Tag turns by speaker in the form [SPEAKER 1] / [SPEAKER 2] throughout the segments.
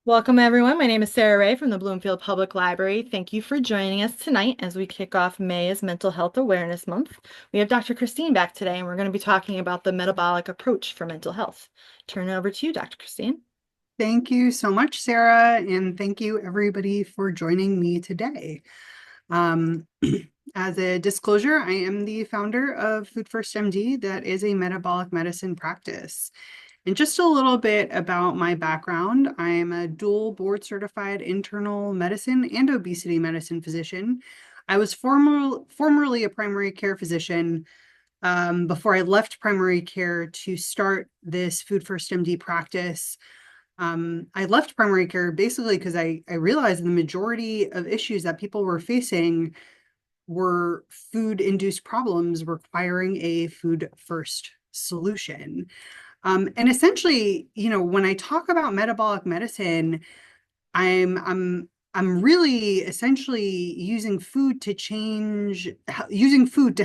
[SPEAKER 1] Welcome, everyone. My name is Sarah Ray from the Bloomfield Public Library. Thank you for joining us tonight as we kick off May as Mental Health Awareness Month. We have Dr. Christine back today, and we're going to be talking about the metabolic approach for mental health. Turn it over to you, Dr. Christine.
[SPEAKER 2] Thank you so much, Sarah, and thank you everybody for joining me today. Um, as a disclosure, I am the founder of Food First MD, that is a metabolic medicine practice. And just a little bit about my background. I am a dual board certified internal medicine and obesity medicine physician. I was formerly a primary care physician before I left primary care to start this Food First MD practice. I left primary care basically because I realized the majority of issues that people were facing were food-induced problems requiring a food-first solution. And essentially, when I talk about metabolic medicine, I'm I'm I'm really essentially using food to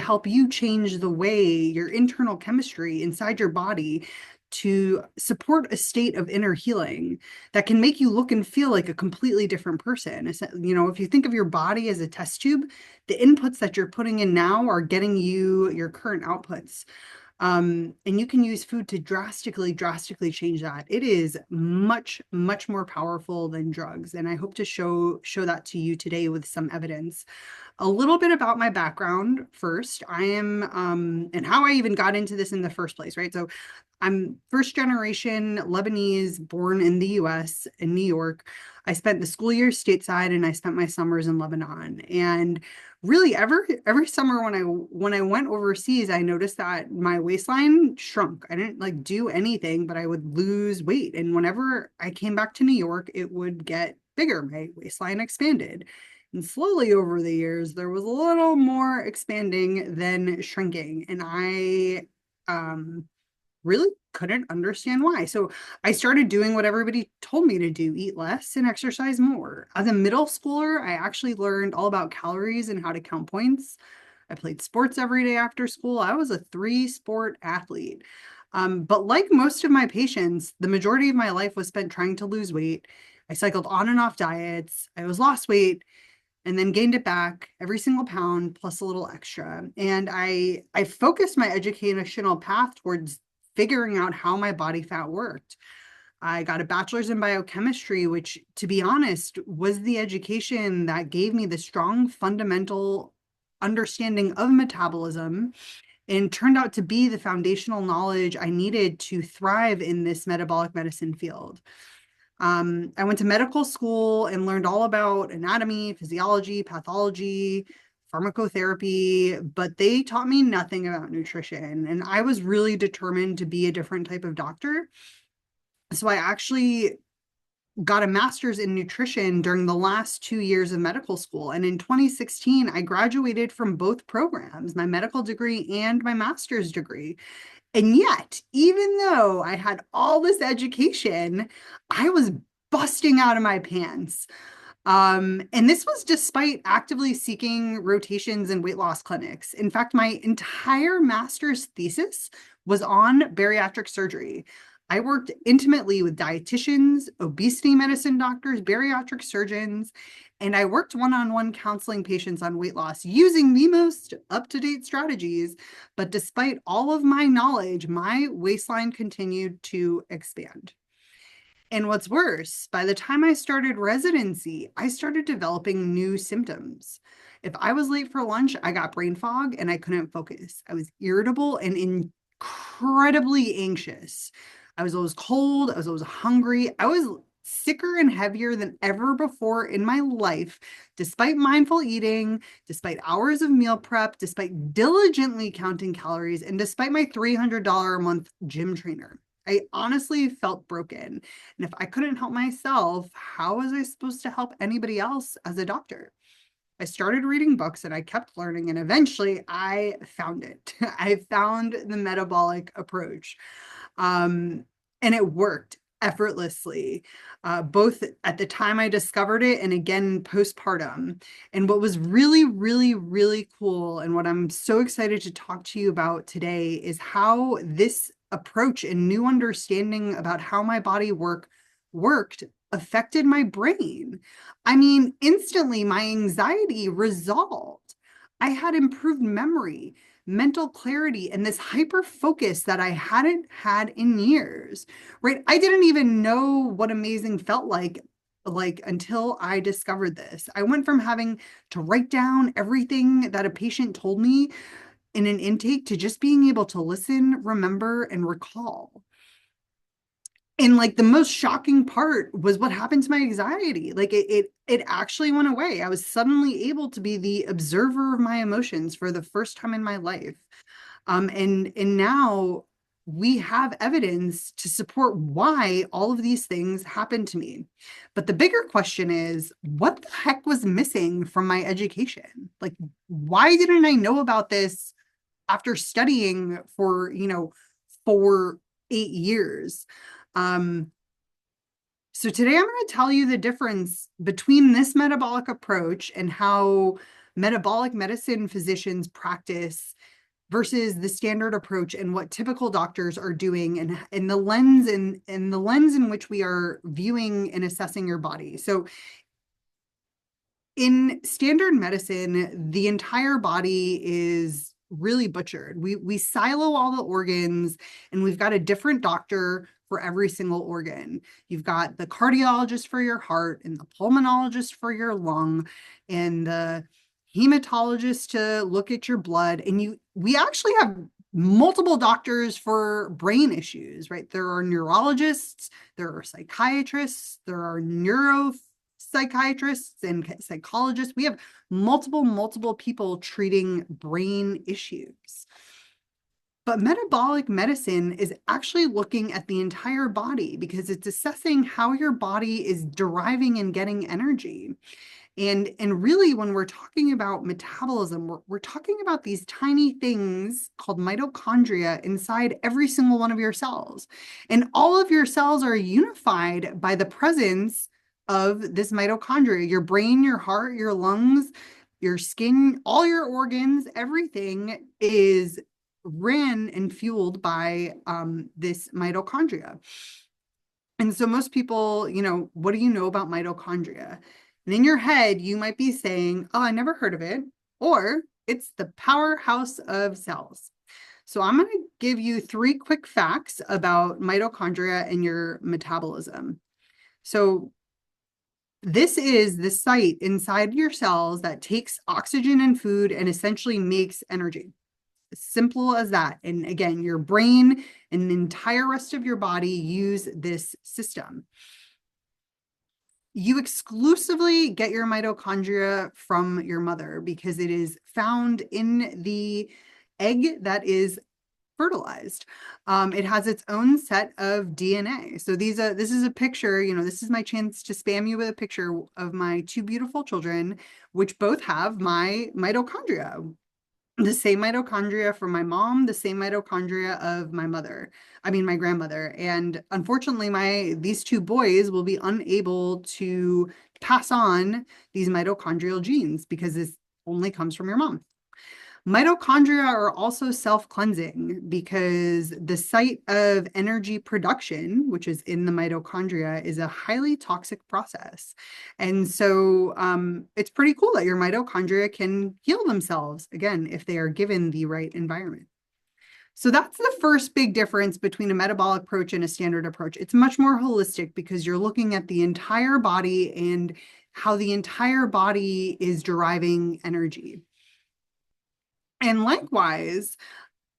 [SPEAKER 2] help you change the way your internal chemistry inside your body to support a state of inner healing that can make you look and feel like a completely different person. If you think of your body as a test tube, the inputs that you're putting in now are getting you your current outputs. And you can use food to drastically change that. It is much, much more powerful than drugs. And I hope to show that to you today with some evidence. A little bit about my background first. I am, and how I even got into this in the first place, right? So I'm first generation Lebanese, born in the US, in New York. I spent the school year stateside and I spent my summers in Lebanon. And really every summer when I went overseas, I noticed that my waistline shrunk. I didn't like do anything, but I would lose weight. And whenever I came back to New York, it would get bigger. My waistline expanded. And slowly over the years, there was a little more expanding than shrinking. And I really couldn't understand why. So I started doing what everybody told me to do, eat less and exercise more. As a middle schooler, I actually learned all about calories and how to count points. I played sports every day after school. I was a three-sport athlete. But like most of my patients, the majority of my life was spent trying to lose weight. I cycled on and off diets. I was lost weight and then gained it back every single pound plus a little extra. And I focused my educational path towards figuring out how my body fat worked. I got a bachelor's in biochemistry, which, to be honest, was the education that gave me the strong fundamental understanding of metabolism and turned out to be the foundational knowledge I needed to thrive in this metabolic medicine field. I went to medical school and learned all about anatomy, physiology, pathology, pharmacotherapy, but they taught me nothing about nutrition. And I was really determined to be a different type of doctor. So I actually got a master's in nutrition during the last 2 years of medical school. And in 2016, I graduated from both programs, my medical degree and my master's degree. And yet, even though I had all this education, I was busting out of my pants. And this was despite actively seeking rotations in weight loss clinics. In fact, my entire master's thesis was on bariatric surgery. I worked intimately with dietitians, obesity medicine doctors, bariatric surgeons, and I worked one-on-one counseling patients on weight loss using the most up-to-date strategies. But despite all of my knowledge, my waistline continued to expand. And what's worse, by the time I started residency, I started developing new symptoms. If I was late for lunch, I got brain fog and I couldn't focus. I was irritable and incredibly anxious. I was always cold. I was always hungry. I was sicker and heavier than ever before in my life, despite mindful eating, despite hours of meal prep, despite diligently counting calories, and despite my $300 a month gym trainer. I honestly felt broken. And if I couldn't help myself, how was I supposed to help anybody else as a doctor? I started reading books and I kept learning, and eventually I found it. I found the metabolic approach. And it worked effortlessly, both at the time I discovered it and again postpartum. And what was really cool, and what I'm so excited to talk to you about today, is how this approach and new understanding about how my body worked affected my brain. I mean, instantly my anxiety resolved. I had improved memory, mental clarity, and this hyper focus that I hadn't had in years, right? I didn't even know what amazing felt like until I discovered this. I went from having to write down everything that a patient told me in an intake to just being able to listen, remember, and recall. And like the most shocking part was what happened to my anxiety. Like it actually went away. I was suddenly able to be the observer of my emotions for the first time in my life. And now we have evidence to support why all of these things happened to me. But the bigger question is, what the heck was missing from my education? Like, why didn't I know about this after studying for 8 years? Um, so today I'm going to tell you the difference between this metabolic approach and how metabolic medicine physicians practice versus the standard approach and what typical doctors are doing and the lens in which we are viewing and assessing your body. So in standard medicine, the entire body is really butchered. We silo all the organs, and we've got a different doctor for every single organ. You've got the cardiologist for your heart, and the pulmonologist for your lung, and the hematologist to look at your blood. And we actually have multiple doctors for brain issues, right? There are neurologists, there are psychiatrists, there are neuropsychiatrists and psychologists. We have multiple people treating brain issues. But metabolic medicine is actually looking at the entire body because it's assessing how your body is deriving and getting energy. And really, when we're talking about metabolism, we're talking about these tiny things called mitochondria inside every single one of your cells. And all of your cells are unified by the presence of this mitochondria. Your brain, your heart, your lungs, your skin, all your organs, everything is ran and fueled by this mitochondria. And so most people, what do you know about mitochondria? And in your head, you might be saying, oh, I never heard of it, or it's the powerhouse of cells. So I'm going to give you 3 quick facts about mitochondria and your metabolism. So this is the site inside your cells that takes oxygen and food and essentially makes energy. As simple as that. And again, your brain and the entire rest of your body use this system. You exclusively get your mitochondria from your mother because it is found in the egg that is fertilized. It has its own set of DNA. So this is a picture, this is my chance to spam you with a picture of my 2 beautiful children, which both have my mitochondria. The same mitochondria from my mom, the same mitochondria of my grandmother. And unfortunately, these 2 boys will be unable to pass on these mitochondrial genes because this only comes from your mom. Mitochondria are also self-cleansing because the site of energy production, which is in the mitochondria, is a highly toxic process. And so it's pretty cool that your mitochondria can heal themselves, again, if they are given the right environment. So that's the first big difference between a metabolic approach and a standard approach. It's much more holistic because you're looking at the entire body and how the entire body is deriving energy. And likewise,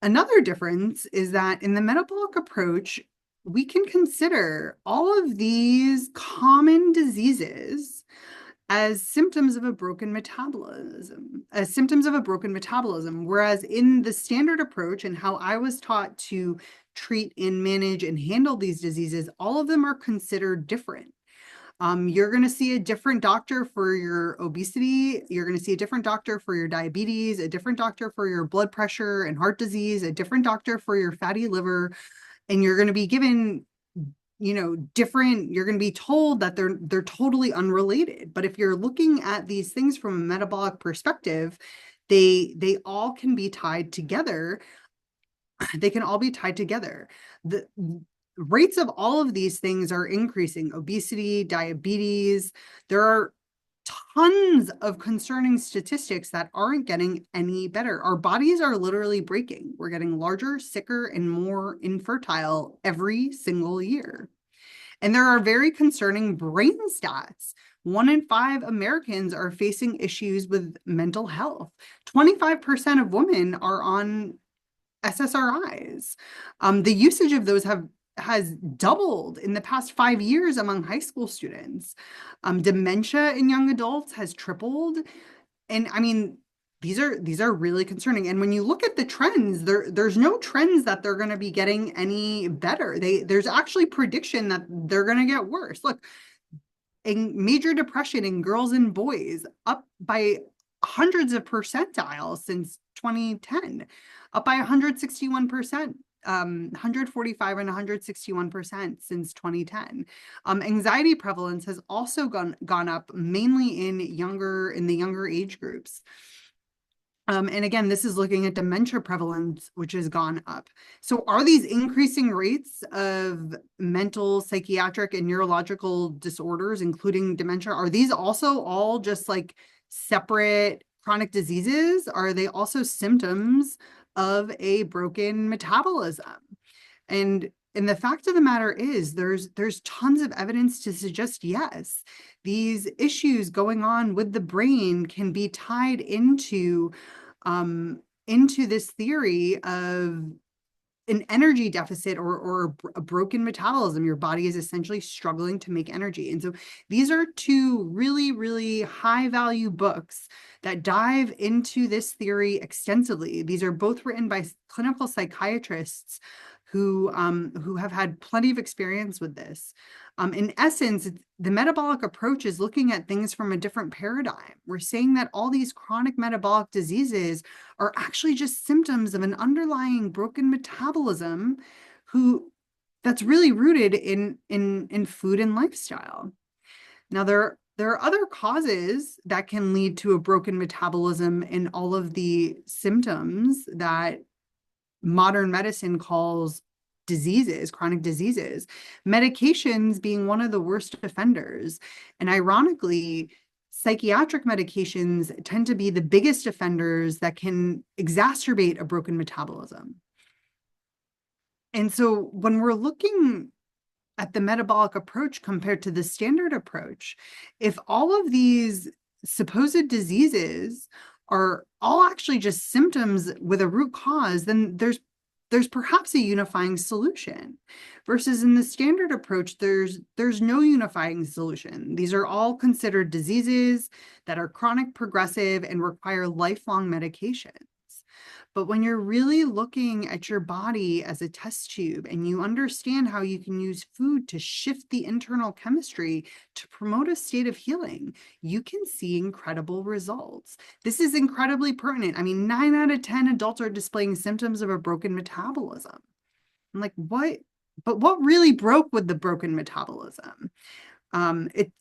[SPEAKER 2] another difference is that in the metabolic approach, we can consider all of these common diseases as symptoms of a broken metabolism, whereas in the standard approach and how I was taught to treat and manage and handle these diseases, all of them are considered different. You're going to see a different doctor for your obesity. You're going to see a different doctor for your diabetes, a different doctor for your blood pressure and heart disease, a different doctor for your fatty liver. And you're going to be given, you're going to be told that they're totally unrelated. But if you're looking at these things from a metabolic perspective, they all can be tied together. They can all be tied together. rates of all of these things are increasing. Obesity, diabetes. There are tons of concerning statistics that aren't getting any better. Our bodies are literally breaking. We're getting larger, sicker, and more infertile every single year. And there are very concerning brain stats. 1 in 5 Americans are facing issues with mental health. 25% of women are on SSRIs. The usage of those has doubled in the past 5 years among high school students. Dementia in young adults has tripled. And I mean, these are really concerning. And when you look at the trends, there's no trends that they're going to be getting any better. There's actually prediction that they're going to get worse. Look, in major depression in girls and boys up by hundreds of percentiles since 2010, up by 161%, 145 and 161% since 2010. Anxiety prevalence has also gone up mainly in the younger age groups. And again, this is looking at dementia prevalence, which has gone up. So are these increasing rates of mental, psychiatric, and neurological disorders, including dementia, are these also all just like separate chronic diseases? Are they also symptoms of a broken metabolism? And the fact of the matter is there's tons of evidence to suggest yes, these issues going on with the brain can be tied into this theory of an energy deficit or a broken metabolism. Your body is essentially struggling to make energy. And so these are two really, really high value books that dive into this theory extensively. These are both written by clinical psychiatrists who have had plenty of experience with this. In essence, the metabolic approach is looking at things from a different paradigm. We're saying that all these chronic metabolic diseases are actually just symptoms of an underlying broken metabolism that's really rooted in food and lifestyle. Now, there are other causes that can lead to a broken metabolism in all of the symptoms that modern medicine calls diseases, chronic diseases, medications being one of the worst offenders. And ironically, psychiatric medications tend to be the biggest offenders that can exacerbate a broken metabolism. And so when we're looking at the metabolic approach compared to the standard approach, if all of these supposed diseases are all actually just symptoms with a root cause, then there's perhaps a unifying solution. Versus in the standard approach, there's no unifying solution. These are all considered diseases that are chronic, progressive, and require lifelong medications. But when you're really looking at your body as a test tube and you understand how you can use food to shift the internal chemistry to promote a state of healing, you can see incredible results. This is incredibly pertinent. I mean, 9 out of 10 adults are displaying symptoms of a broken metabolism. I'm like, what? But what really broke with the broken metabolism?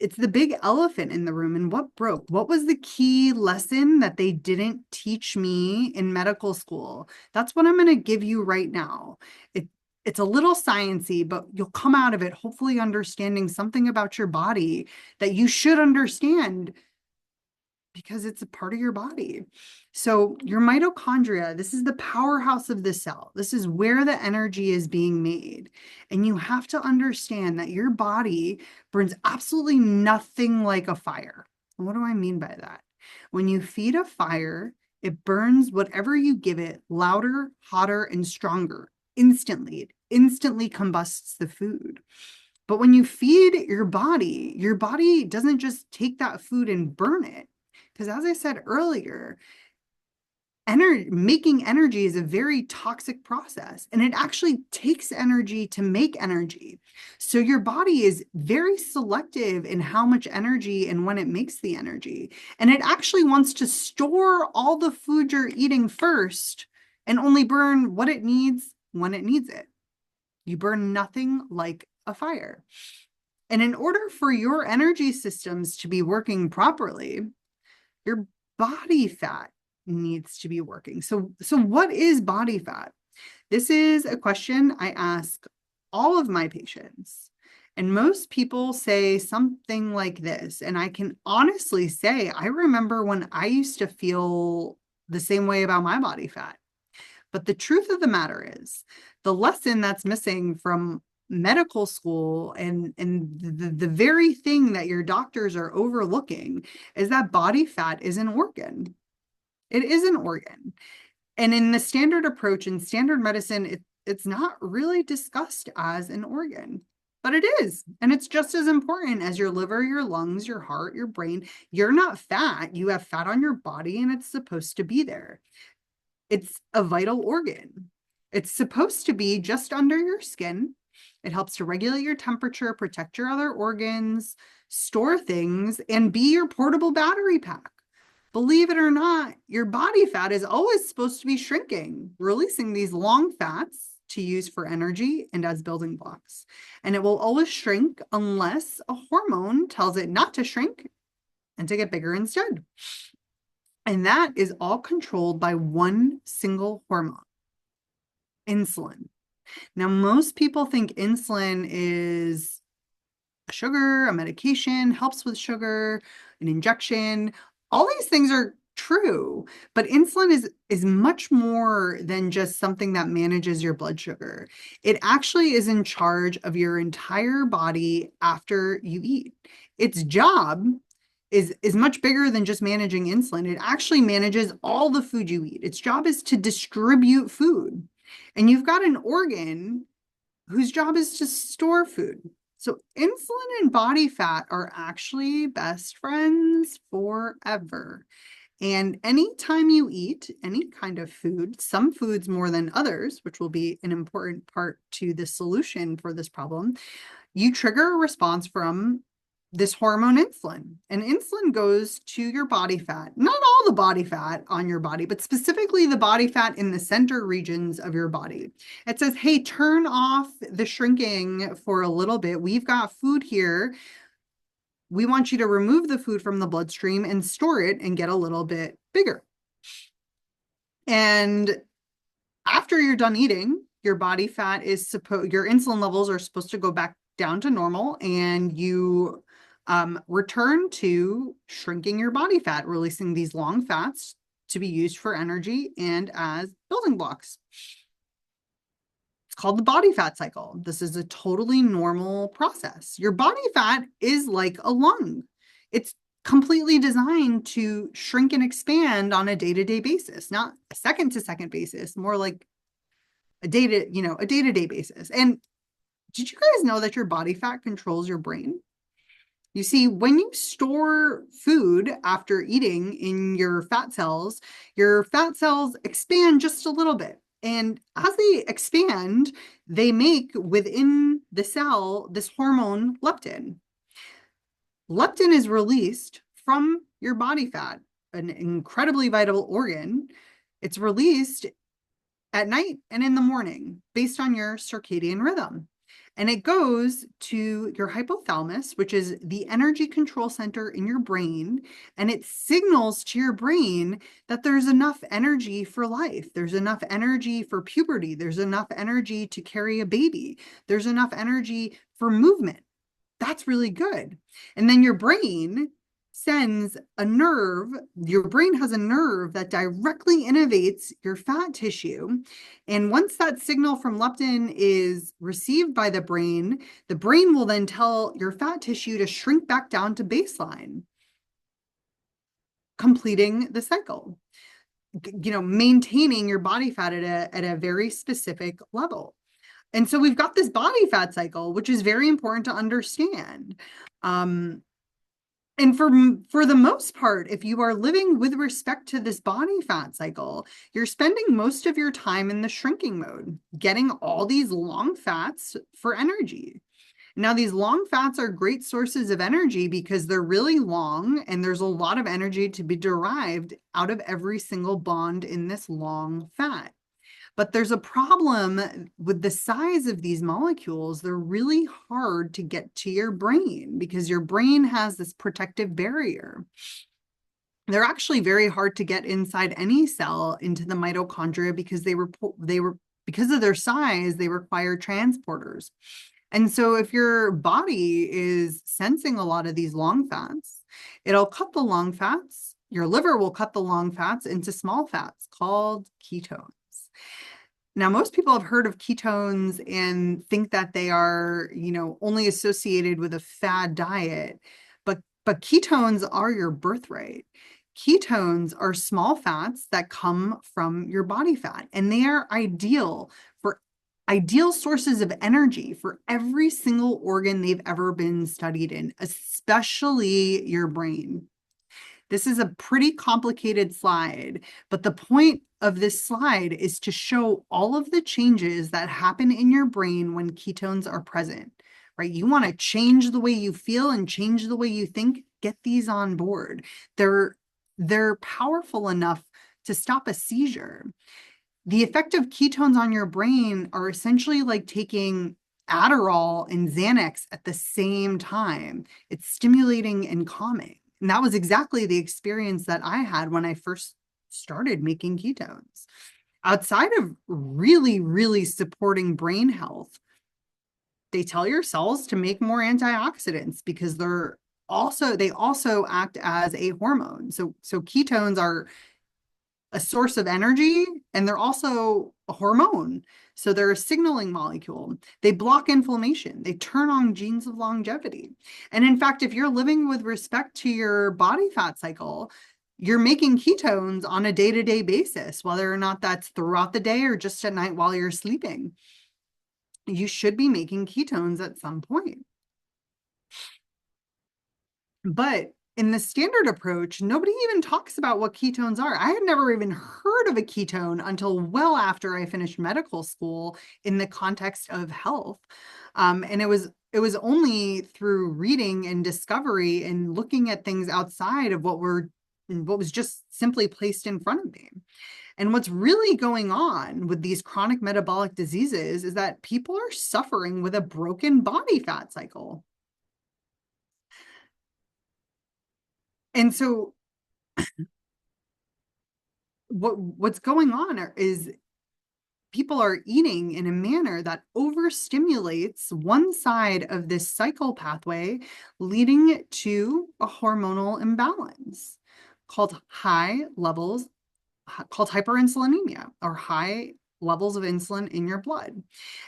[SPEAKER 2] It's the big elephant in the room. And what broke? What was the key lesson that they didn't teach me in medical school? That's what I'm going to give you right now. It's a little sciencey, but you'll come out of it hopefully understanding something about your body that you should understand because it's a part of your body. So your mitochondria, this is the powerhouse of the cell. This is where the energy is being made. And you have to understand that your body burns absolutely nothing like a fire. What do I mean by that? When you feed a fire, it burns whatever you give it louder, hotter, and stronger instantly. It instantly combusts the food. But when you feed your body doesn't just take that food and burn it. Because as I said earlier, making energy is a very toxic process, and it actually takes energy to make energy. So your body is very selective in how much energy and when it makes the energy. And it actually wants to store all the food you're eating first and only burn what it needs when it needs it. You burn nothing like a fire. And in order for your energy systems to be working properly, your body fat needs to be working. So what is body fat? This is a question I ask all of my patients. And most people say something like this. And I can honestly say, I remember when I used to feel the same way about my body fat. But the truth of the matter is, the lesson that's missing from medical school and the very thing that your doctors are overlooking is that body fat is an organ. It is an organ. And in the standard approach in standard medicine, it's not really discussed as an organ, but it is. And it's just as important as your liver, your lungs, your heart, your brain. You're not fat. You have fat on your body and it's supposed to be there. It's a vital organ. It's supposed to be just under your skin. It helps to regulate your temperature, protect your other organs, store things, and be your portable battery pack. Believe it or not, your body fat is always supposed to be shrinking, releasing these long fats to use for energy and as building blocks. And it will always shrink unless a hormone tells it not to shrink and to get bigger instead. And that is all controlled by one single hormone, insulin. Now, most people think insulin is a sugar, a medication, helps with sugar, an injection. All these things are true, but insulin is much more than just something that manages your blood sugar. It actually is in charge of your entire body after you eat. Its job is much bigger than just managing insulin. It actually manages all the food you eat. Its job is to distribute food. And you've got an organ whose job is to store food. So insulin and body fat are actually best friends forever. And anytime you eat any kind of food, some foods more than others, which will be an important part to the solution for this problem, you trigger a response from this hormone insulin. And insulin goes to your body fat, not all the body fat on your body, but specifically the body fat in the center regions of your body. It says, hey, turn off the shrinking for a little bit. We've got food here. We want you to remove the food from the bloodstream and store it and get a little bit bigger. And after you're done eating, your body fat is your insulin levels are supposed to go back down to normal, and you return to shrinking your body fat, releasing these long fats to be used for energy and as building blocks. It's called the body fat cycle. This is a totally normal process. Your body fat is like a lung. It's completely designed to shrink and expand on a day-to-day basis, not a second-to-second basis, more like a day-to-day basis. And did you guys know that your body fat controls your brain? You see, when you store food after eating in your fat cells expand just a little bit. And as they expand, they make within the cell this hormone leptin. Leptin is released from your body fat, an incredibly vital organ. It's released at night and in the morning based on your circadian rhythm. And it goes to your hypothalamus, which is the energy control center in your brain. And it signals to your brain that there's enough energy for life. There's enough energy for puberty. There's enough energy to carry a baby. There's enough energy for movement. That's really good. And then your brain sends a nerve, your brain has a nerve that directly innervates your fat tissue. And once that signal from leptin is received by the brain will then tell your fat tissue to shrink back down to baseline, completing the cycle, maintaining your body fat at a very specific level. And so we've got this body fat cycle, which is very important to understand. And for the most part, if you are living with respect to this body fat cycle, you're spending most of your time in the shrinking mode, getting all these long fats for energy. Now, these long fats are great sources of energy because they're really long and there's a lot of energy to be derived out of every single bond in this long fat. But there's a problem with the size of these molecules. They're really hard to get to your brain because your brain has this protective barrier. They're actually very hard to get inside any cell into the mitochondria because they because of their size, they require transporters. And so if your body is sensing a lot of these long fats, it'll cut the long fats. Your liver will cut the long fats into small fats called ketones. Now, most people have heard of ketones and think that they are, only associated with a fad diet, but ketones are your birthright. Ketones are small fats that come from your body fat, and they are ideal sources of energy for every single organ they've ever been studied in, especially your brain. This is a pretty complicated slide, but the point of this slide is to show all of the changes that happen in your brain when ketones are present, right? You want to change the way you feel and change the way you think, get these on board. They're powerful enough to stop a seizure. The effect of ketones on your brain are essentially like taking Adderall and Xanax at the same time. It's stimulating and calming. And that was exactly the experience that I had when I first started making ketones. Outside of really, really supporting brain health, they tell your cells to make more antioxidants because they also act as a hormone. So ketones are a source of energy, and they're also a hormone. So they're a signaling molecule. They block inflammation. They turn on genes of longevity. And in fact, if you're living with respect to your body fat cycle, you're making ketones on a day-to-day basis, whether or not that's throughout the day or just at night while you're sleeping. You should be making ketones at some point. But in the standard approach, nobody even talks about what ketones are. I had never even heard of a ketone until well after I finished medical school in the context of health. And it was only through reading and discovery and looking at things outside of what was just simply placed in front of me. And what's really going on with these chronic metabolic diseases is that people are suffering with a broken body fat cycle. And so what's going on is people are eating in a manner that overstimulates one side of this cycle pathway, leading to a hormonal imbalance called hyperinsulinemia, or high levels of insulin in your blood.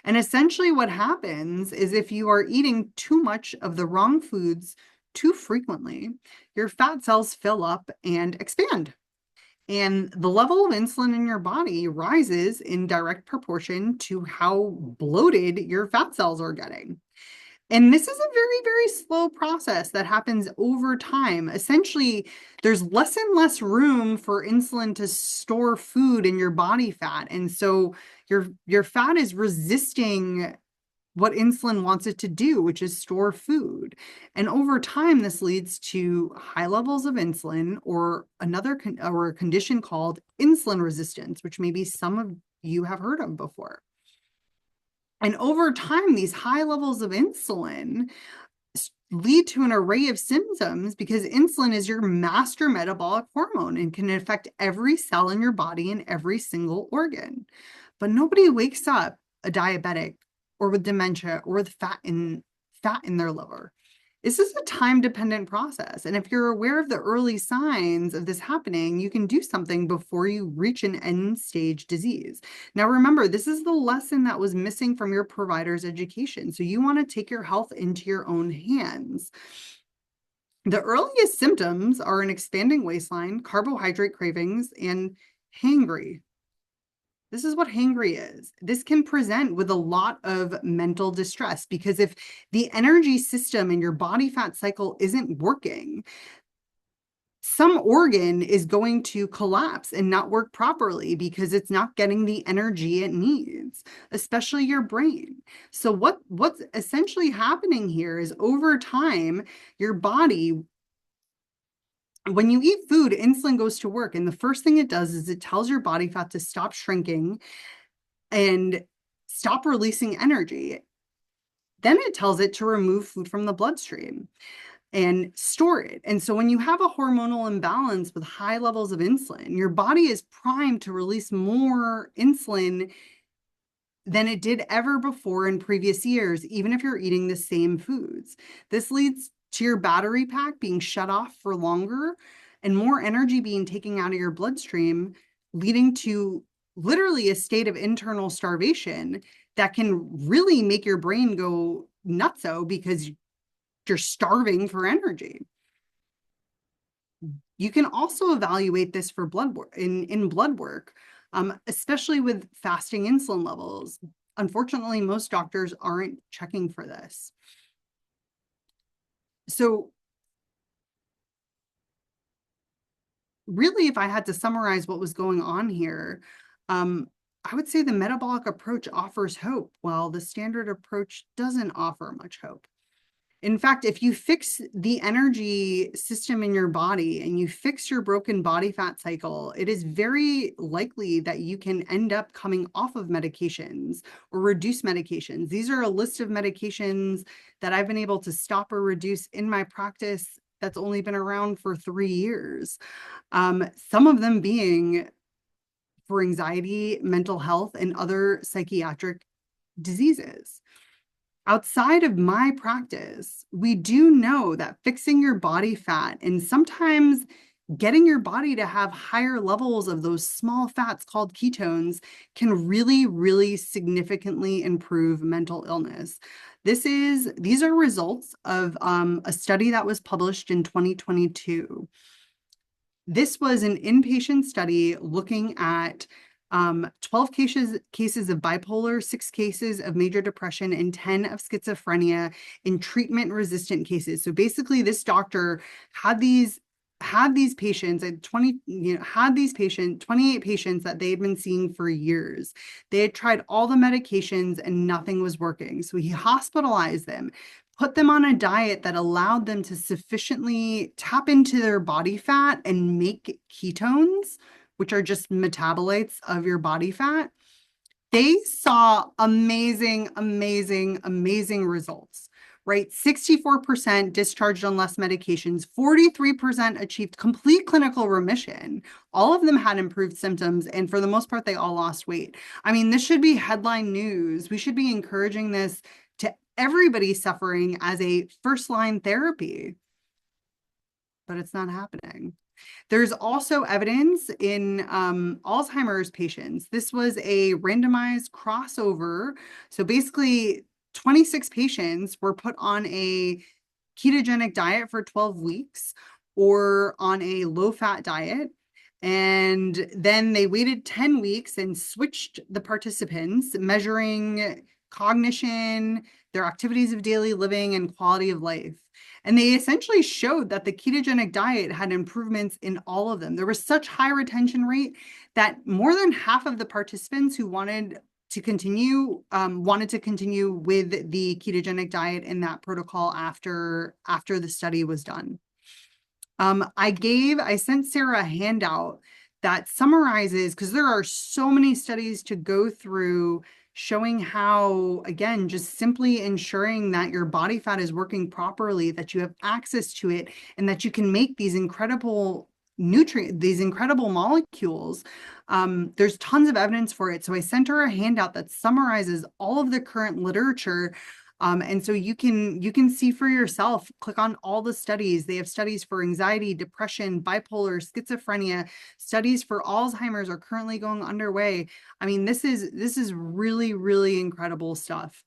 [SPEAKER 2] And essentially what happens is if you are eating too much of the wrong foods too frequently, your fat cells fill up and expand. And the level of insulin in your body rises in direct proportion to how bloated your fat cells are getting. And this is a very, very slow process that happens over time. Essentially, there's less and less room for insulin to store food in your body fat. And so your fat is resisting what insulin wants it to do, which is store food. And over time, this leads to high levels of insulin, or a condition called insulin resistance, which maybe some of you have heard of before. And over time, these high levels of insulin lead to an array of symptoms because insulin is your master metabolic hormone and can affect every cell in your body and every single organ. But nobody wakes up a diabetic or with dementia or with fat in their liver. This is a time-dependent process. And if you're aware of the early signs of this happening, you can do something before you reach an end-stage disease. Now, remember, this is the lesson that was missing from your provider's education. So you want to take your health into your own hands. The earliest symptoms are an expanding waistline, carbohydrate cravings, and hangry. This is what hangry is. This can present with a lot of mental distress because if the energy system in your body fat cycle isn't working, some organ is going to collapse and not work properly because it's not getting the energy it needs, especially your brain. So what's essentially happening here is over time, your body, when you eat food, insulin goes to work. And the first thing it does is it tells your body fat to stop shrinking and stop releasing energy. Then it tells it to remove food from the bloodstream and store it. And so when you have a hormonal imbalance with high levels of insulin, your body is primed to release more insulin than it did ever before in previous years, even if you're eating the same foods. This leads to your battery pack being shut off for longer and more energy being taken out of your bloodstream, leading to literally a state of internal starvation that can really make your brain go nutso because you're starving for energy. You can also evaluate this for blood work in blood work, especially with fasting insulin levels. Unfortunately, most doctors aren't checking for this. So really, if I had to summarize what was going on here, I would say the metabolic approach offers hope, while the standard approach doesn't offer much hope. In fact, if you fix the energy system in your body and you fix your broken body fat cycle, it is very likely that you can end up coming off of medications or reduce medications. These are a list of medications that I've been able to stop or reduce in my practice that's only been around for 3 years. Some of them being for anxiety, mental health, and other psychiatric diseases. Outside of my practice, we do know that fixing your body fat and sometimes getting your body to have higher levels of those small fats called ketones can really, really significantly improve mental illness. These are results of a study that was published in 2022. This was an inpatient study looking at 12 cases of bipolar, 6 cases of major depression, and 10 of schizophrenia in treatment-resistant cases. So basically, this doctor had these patients at 28 patients that they had been seeing for years. They had tried all the medications and nothing was working. So he hospitalized them, put them on a diet that allowed them to sufficiently tap into their body fat and make ketones, which are just metabolites of your body fat. They saw amazing, amazing, amazing results, right? 64% discharged on less medications, 43% achieved complete clinical remission. All of them had improved symptoms, and for the most part, they all lost weight. I mean, this should be headline news. We should be encouraging this to everybody suffering as a first-line therapy, but it's not happening. There's also evidence in Alzheimer's patients. This was a randomized crossover. So basically, 26 patients were put on a ketogenic diet for 12 weeks or on a low-fat diet. And then they waited 10 weeks and switched the participants, measuring cognition, their activities of daily living, and quality of life. And they essentially showed that the ketogenic diet had improvements in all of them. There was such high retention rate that more than half of the participants who wanted to continue with the ketogenic diet in that protocol after the study was done. I sent Sarah a handout that summarizes, because there are so many studies to go through showing how, again, just simply ensuring that your body fat is working properly, that you have access to it, and that you can make these incredible these incredible molecules. There's tons of evidence for it. So I sent her a handout that summarizes all of the current literature. And so you can see for yourself, click on all the studies. They have studies for anxiety, depression, bipolar, schizophrenia. Studies for Alzheimer's are currently going underway. I mean, this is really, really incredible stuff.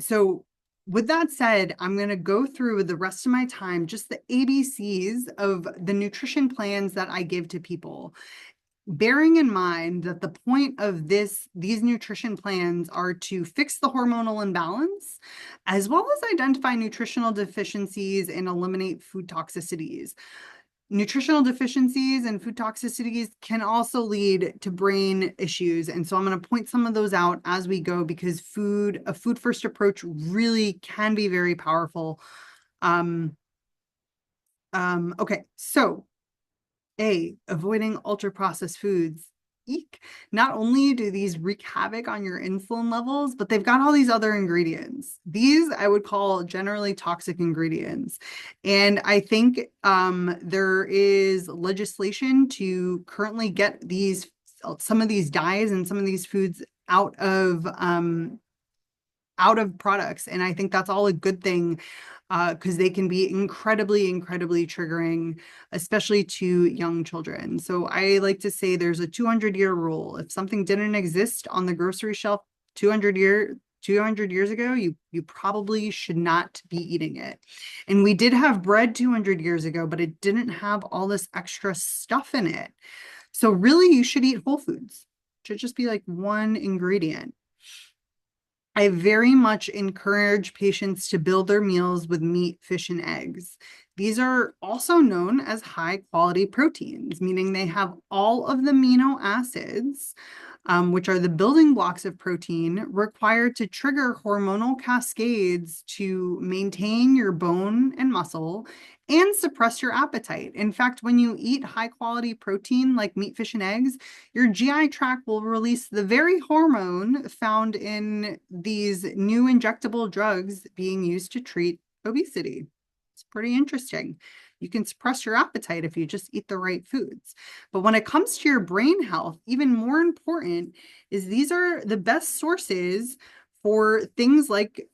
[SPEAKER 2] So with that said, I'm going to go through the rest of my time, just the ABCs of the nutrition plans that I give to people, bearing in mind that the point of these nutrition plans are to fix the hormonal imbalance, as well as identify nutritional deficiencies and eliminate food toxicities. Nutritional deficiencies and food toxicities can also lead to brain issues. And so I'm going to point some of those out as we go, because a food first approach really can be very powerful. Okay, so avoiding ultra-processed foods. Eek. Not only do these wreak havoc on your insulin levels, but they've got all these other ingredients. These I would call generally toxic ingredients. And I think there is legislation to currently get these some of these dyes and some of these foods out of products. And I think that's all a good thing, because they can be incredibly, incredibly triggering, especially to young children. So I like to say there's a 200-year rule. If something didn't exist on the grocery shelf 200 years ago, you probably should not be eating it. And we did have bread 200 years ago, but it didn't have all this extra stuff in it. So really, you should eat whole foods. It should just be like one ingredient. I very much encourage patients to build their meals with meat, fish, and eggs. These are also known as high quality proteins, meaning they have all of the amino acids, which are the building blocks of protein, required to trigger hormonal cascades to maintain your bone and muscle and suppress your appetite. In fact, when you eat high quality protein like meat, fish, and eggs, your GI tract will release the very hormone found in these new injectable drugs being used to treat obesity. It's pretty interesting. You can suppress your appetite if you just eat the right foods. But when it comes to your brain health, even more important is these are the best sources for things like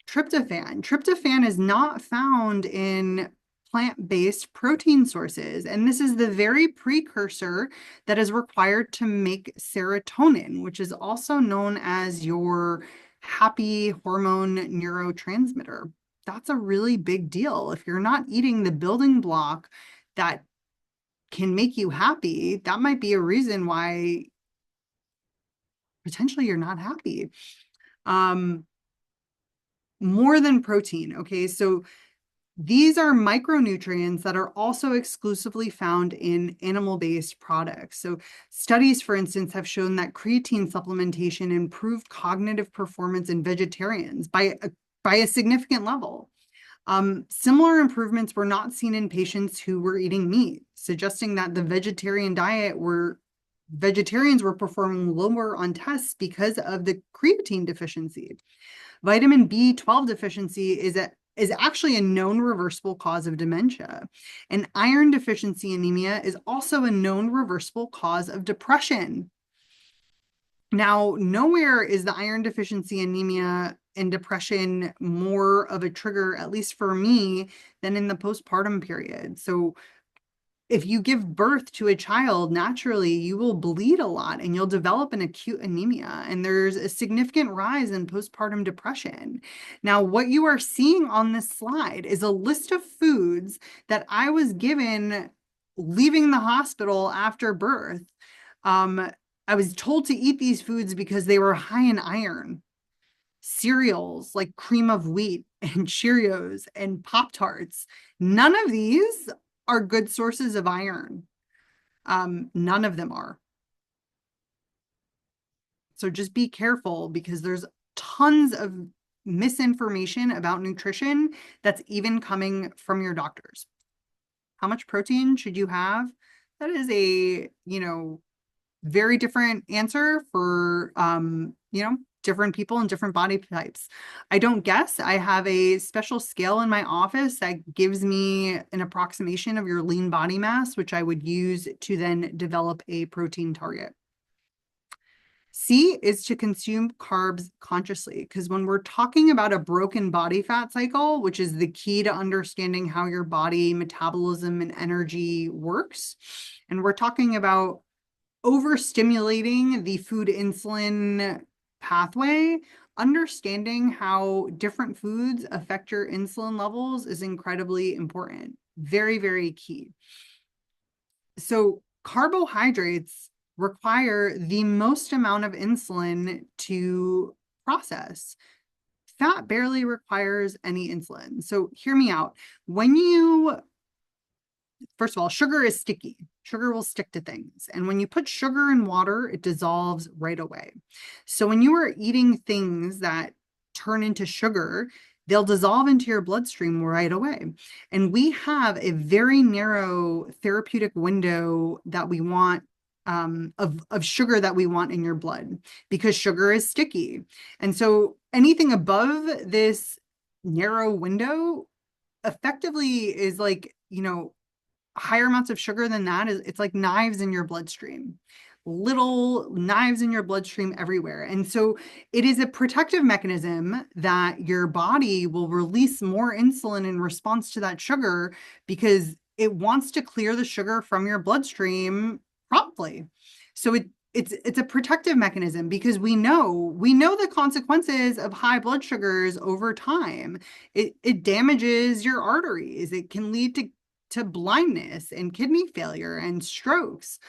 [SPEAKER 2] tryptophan. Tryptophan is not found in plant-based protein sources, and this is the very precursor that is required to make serotonin, which is also known as your happy hormone neurotransmitter. That's a really big deal. If you're not eating the building block that can make you happy, that might be a reason why potentially you're not happy. More than protein, okay? So these are micronutrients that are also exclusively found in animal-based products. So studies, for instance, have shown that creatine supplementation improved cognitive performance in vegetarians by a significant level. Similar improvements were not seen in patients who were eating meat, suggesting that the vegetarians were performing lower on tests because of the creatine deficiency. Vitamin B12 deficiency is actually a known reversible cause of dementia. And iron deficiency anemia is also a known reversible cause of depression. Now, nowhere is the iron deficiency anemia and depression more of a trigger, at least for me, than in the postpartum period. So if you give birth to a child, naturally, you will bleed a lot and you'll develop an acute anemia. And there's a significant rise in postpartum depression. Now, what you are seeing on this slide is a list of foods that I was given leaving the hospital after birth. I was told to eat these foods because they were high in iron. Cereals like cream of wheat and Cheerios and Pop-Tarts. None of these are good sources of iron. None of them are. So just be careful, because there's tons of misinformation about nutrition that's even coming from your doctors. How much protein should you have? That is a, very different answer for, different people and different body types. I don't guess. I have a special scale in my office that gives me an approximation of your lean body mass, which I would use to then develop a protein target. C is to consume carbs consciously, because when we're talking about a broken body fat cycle, which is the key to understanding how your body metabolism and energy works, and we're talking about overstimulating the food insulin pathway, understanding how different foods affect your insulin levels is incredibly important. Very, very key. So carbohydrates require the most amount of insulin to process. Fat barely requires any insulin. So hear me out. First of all, sugar is sticky. Sugar will stick to things. And when you put sugar in water, it dissolves right away. So when you are eating things that turn into sugar, they'll dissolve into your bloodstream right away. And we have a very narrow therapeutic window that we want, of sugar that we want in your blood, because sugar is sticky. And so anything above this narrow window effectively is like, higher amounts of sugar than that it's like knives in your bloodstream. little knives in your bloodstream everywhere. And so it is a protective mechanism that your body will release more insulin in response to that sugar because it wants to clear the sugar from your bloodstream promptly. So it's a protective mechanism because we know the consequences of high blood sugars over time. It damages your arteries. It can lead to blindness and kidney failure and strokes.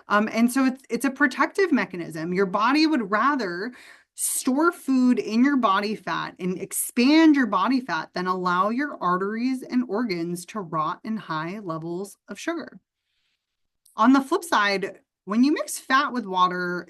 [SPEAKER 2] And so it's a protective mechanism. Your body would rather store food in your body fat and expand your body fat than allow your arteries and organs to rot in high levels of sugar. On the flip side, when you mix fat with water,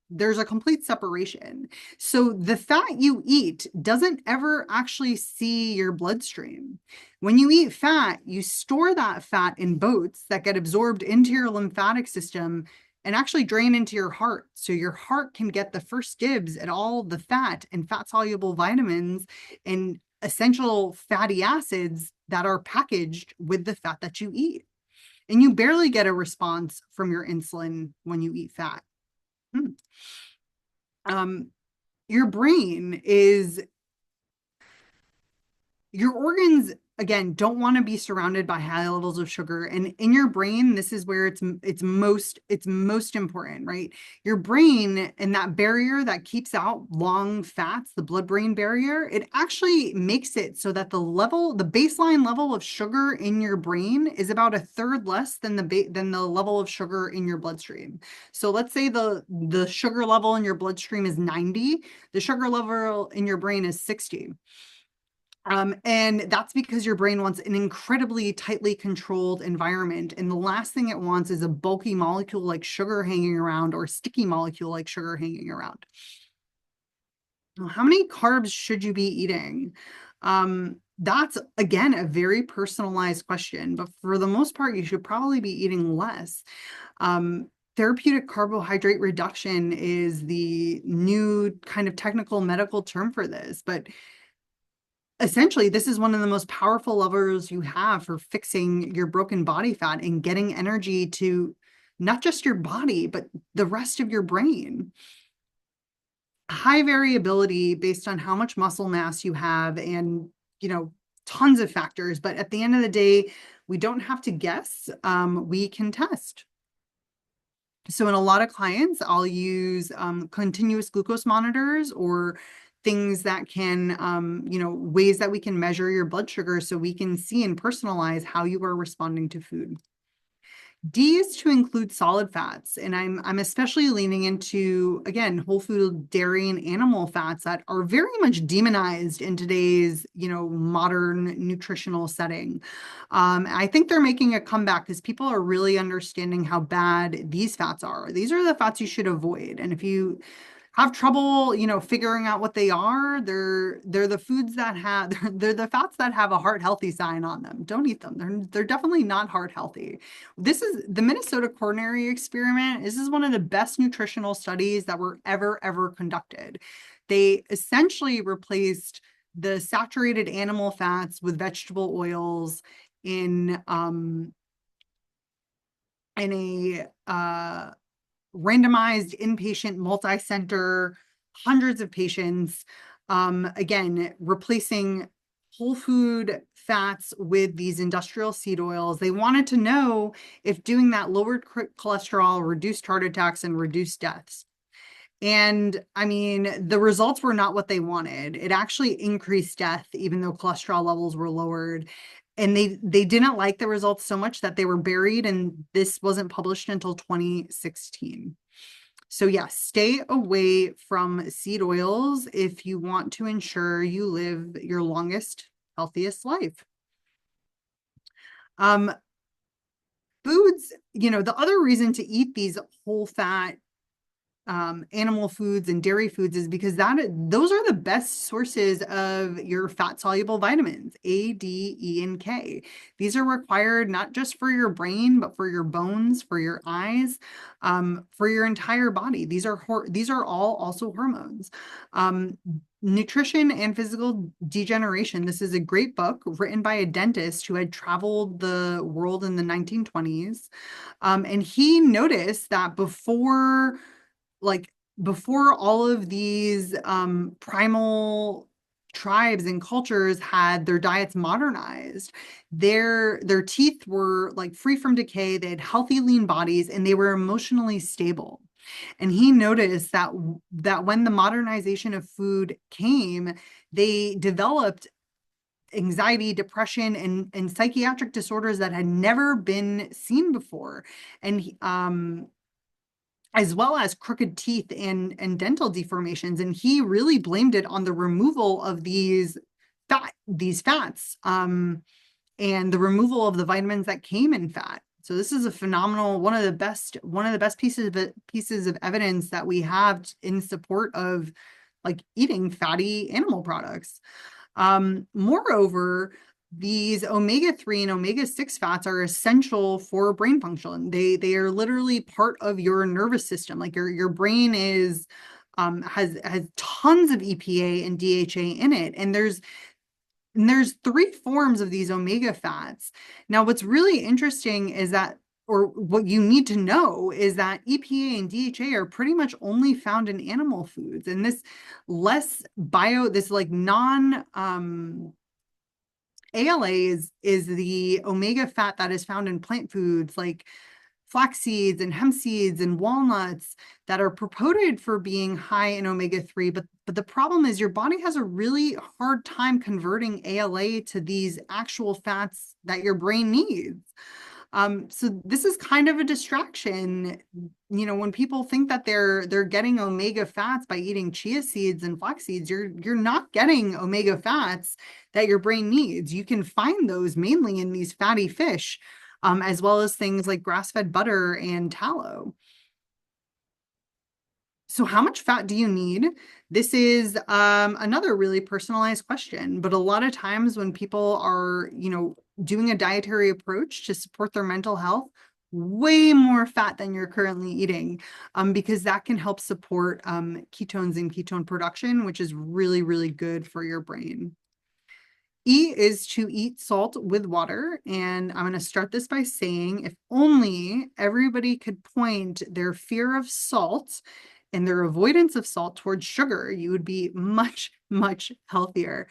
[SPEAKER 2] there's a complete separation. So the fat you eat doesn't ever actually see your bloodstream. When you eat fat, you store that fat in boats that get absorbed into your lymphatic system and actually drain into your heart. So your heart can get the first dibs at all the fat and fat soluble vitamins and essential fatty acids that are packaged with the fat that you eat. And you barely get a response from your insulin when you eat fat. Your brain is your organs again don't want to be surrounded by high levels of sugar, and in your brain this is where it's most important, right? Your brain and that barrier that keeps out long fats, the blood brain barrier, it actually makes it so that the baseline level of sugar in your brain is about a third less than the level of sugar in your bloodstream. So let's say the sugar level in your bloodstream is 90, the sugar level in your brain is 60. And that's because your brain wants an incredibly tightly controlled environment. And the last thing it wants is a bulky molecule like sugar hanging around or a sticky molecule like sugar hanging around. How many carbs should you be eating? That's, again, a very personalized question, but for the most part, you should probably be eating less. Therapeutic carbohydrate reduction is the new kind of technical medical term for this, but essentially, this is one of the most powerful levers you have for fixing your broken body fat and getting energy to not just your body, but the rest of your brain. High variability based on how much muscle mass you have and, tons of factors. But at the end of the day, we don't have to guess. We can test. So in a lot of clients, I'll use continuous glucose monitors or things that can, ways that we can measure your blood sugar so we can see and personalize how you are responding to food. D is to include solid fats, and I'm especially leaning into, again, whole food, dairy, and animal fats that are very much demonized in today's, modern nutritional setting. I think they're making a comeback because people are really understanding how bad these fats are. These are the fats you should avoid, and if you have trouble, figuring out what they are, they're the foods that have they're the fats that have a heart healthy sign on them. Don't eat them. They're definitely not heart healthy. This is the Minnesota coronary experiment. This is one of the best nutritional studies that were ever conducted. They essentially replaced the saturated animal fats with vegetable oils in a randomized inpatient multi-center, hundreds of patients, again, replacing whole food fats with these industrial seed oils. They wanted to know if doing that lowered cholesterol, reduced heart attacks, and reduced deaths. And I mean, the results were not what they wanted. It actually increased death, even though cholesterol levels were lowered. And they didn't like the results so much that they were buried, and this wasn't published until 2016. So yes, stay away from seed oils if you want to ensure you live your longest, healthiest life. Foods, the other reason to eat these whole fat animal foods and dairy foods is because those are the best sources of your fat soluble vitamins, A, D, E, and K. These are required not just for your brain, but for your bones, for your eyes, for your entire body. These are all also hormones. Nutrition and Physical Degeneration. This is a great book written by a dentist who had traveled the world in the 1920s. And he noticed that like before all of these primal tribes and cultures had their diets modernized, their teeth were like free from decay, they had healthy lean bodies, and they were emotionally stable. And he noticed that when the modernization of food came, they developed anxiety, depression, and psychiatric disorders that had never been seen before. And as well as crooked teeth and dental deformations. And he really blamed it on the removal of these fats, and the removal of the vitamins that came in fat. So this is a phenomenal, one of the best pieces of evidence that we have in support of like eating fatty animal products. Moreover, these omega-3 and omega-6 fats are essential for brain function. They are literally part of your nervous system. Like your brain has tons of EPA and DHA in it, and there's 3 forms of these omega fats. Now, what's really interesting is that, or what you need to know, is that EPA and DHA are pretty much only found in animal foods. And this like non ALA is the omega fat that is found in plant foods like flax seeds and hemp seeds and walnuts that are purported for being high in omega-3. But the problem is your body has a really hard time converting ALA to these actual fats that your brain needs. So this is kind of a distraction. You know, when people think that they're getting omega fats by eating chia seeds and flax seeds, you're not getting omega fats that your brain needs. You can find those mainly in these fatty fish, as well as things like grass-fed butter and tallow. So how much fat do you need? This is another really personalized question, but a lot of times when people are, doing a dietary approach to support their mental health, way more fat than you're currently eating, because that can help support ketones and ketone production, which is really, really good for your brain. E is to eat salt with water. And I'm going to start this by saying, if only everybody could point their fear of salt and their avoidance of salt towards sugar, you would be much, much healthier.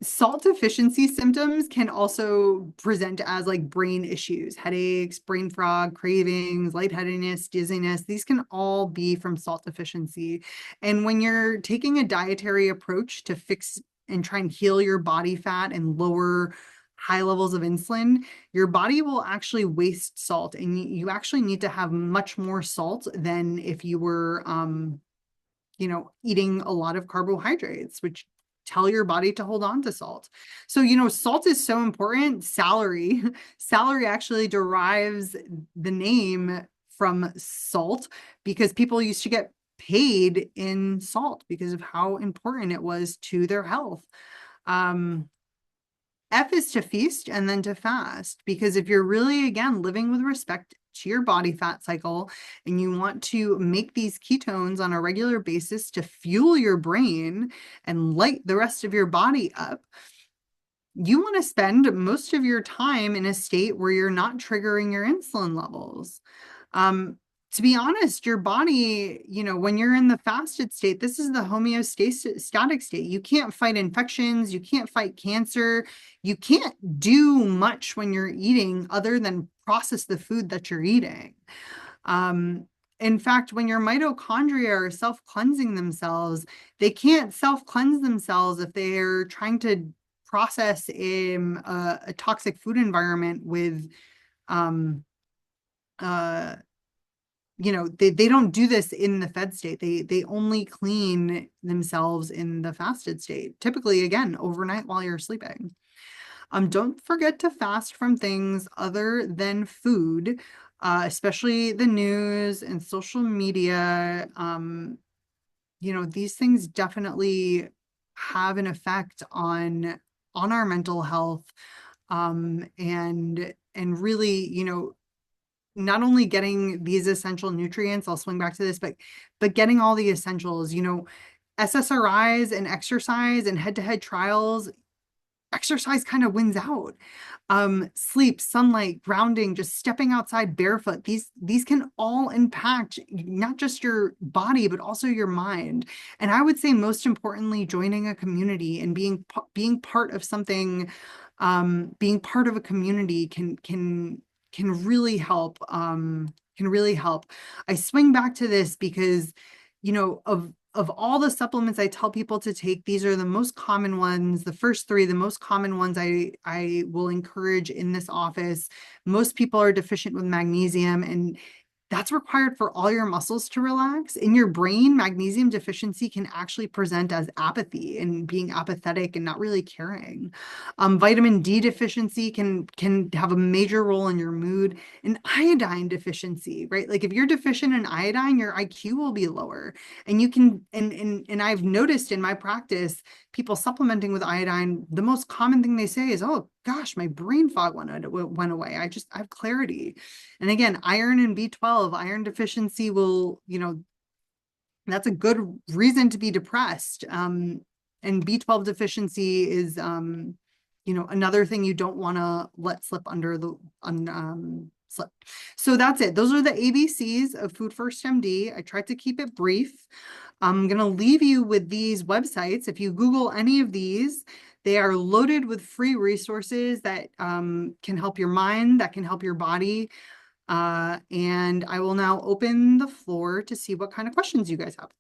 [SPEAKER 2] Salt deficiency symptoms can also present as like brain issues, headaches, brain fog, cravings, lightheadedness, dizziness. These can all be from salt deficiency. And when you're taking a dietary approach to fix and try and heal your body fat and lower high levels of insulin, your body will actually waste salt, and you actually need to have much more salt than if you were eating a lot of carbohydrates, which tell your body to hold on to salt. So, salt is so important. Celery actually derives the name from salt because people used to get paid in salt because of how important it was to their health. F is to feast and then to fast, because if you're really, again, living with respect to your body fat cycle and you want to make these ketones on a regular basis to fuel your brain and light the rest of your body up, you want to spend most of your time in a state where you're not triggering your insulin levels. To be honest, your body, when you're in the fasted state, this is the homeostatic state. You can't fight infections. You can't fight cancer. You can't do much when you're eating other than process the food that you're eating. In fact, when your mitochondria are self-cleansing themselves, they can't self-cleanse themselves if they're trying to process a toxic food environment with they don't do this in the fed state. They only clean themselves in the fasted state, typically, again, overnight while you're sleeping. Don't forget to fast from things other than food. especially the news and social media. These things definitely have an effect on our mental health, and really, not only getting these essential nutrients, I'll swing back to this, but getting all the essentials, SSRIs and exercise and head-to-head trials, exercise kind of wins out. Sleep, sunlight, grounding, just stepping outside barefoot, these can all impact not just your body but also your mind. And I would say most importantly, joining a community and being part of something, being part of a community can really help, can really help. I swing back to this because, of all the supplements I tell people to take, these are the most common ones. The first three, the most common ones I will encourage in this office. Most people are deficient with magnesium, and that's required for all your muscles to relax. In your brain, magnesium deficiency can actually present as apathy and being apathetic and not really caring. Vitamin D deficiency can have a major role in your mood. And iodine deficiency, right? Like if you're deficient in iodine, your IQ will be lower. And you can, and I've noticed in my practice, people supplementing with iodine, the most common thing they say is, oh gosh, my brain fog went away. I have clarity. And again, iron and B12, iron deficiency will, that's a good reason to be depressed. And B12 deficiency is, another thing you don't want to let slip under the slip. So that's it. Those are the ABCs of Food First MD. I tried to keep it brief. I'm going to leave you with these websites. If you Google any of these, they are loaded with free resources that can help your mind, that can help your body. And I will now open the floor to see what kind of questions you guys have.